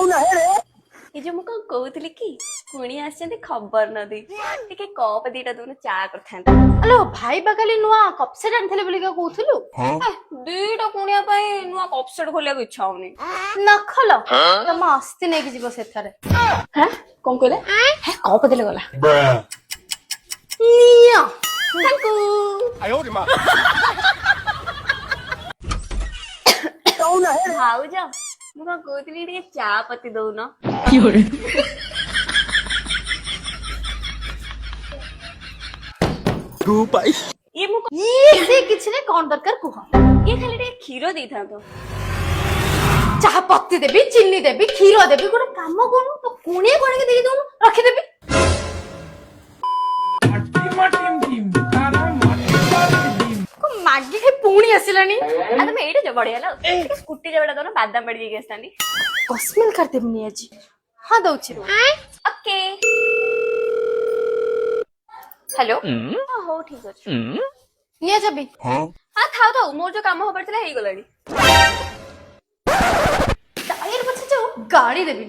ये जो मुझे कहूली कि कुणी आछे खबर न दे टिके कप दीटा दोन चा करथांता हेलो भाई बगाली नुआ कप सेट आनथले बोली का कहथुलु दीटा कुणिया पई नुआ कप सेट खोलिया को इच्छा होनी न खोल तम आस्ती नै कि जीव सेथारे हैं कोन कहले हे कप देले गला निया थैंक यू 哎呦我的妈！ भाउज मुझे कहूली टिके चा पत्ती दउन ये मु ये से किछ नै कोन दरकार कुह ये खाली टिके क्षीर देथा तो चाह पत्ती देबी चीनी देबी खीर देबी गोटे काम कोन तो कुणी कोन के देई दउन रखी देबी को मागी के पुणी आसिलानी आ तुम एडे जो बढ़िया लो टिके स्कूटी जबड़ा दोन बादाम बड़ी देके आस्तानी कस्मिन कर देबनी आज हां दउछि ओके हेलो हां हो ठीक अछि निया जबी हां थाओ थाओ मोर जो काम होबर थिला हेई गलानी टायर पछे जो गाड़ी देबी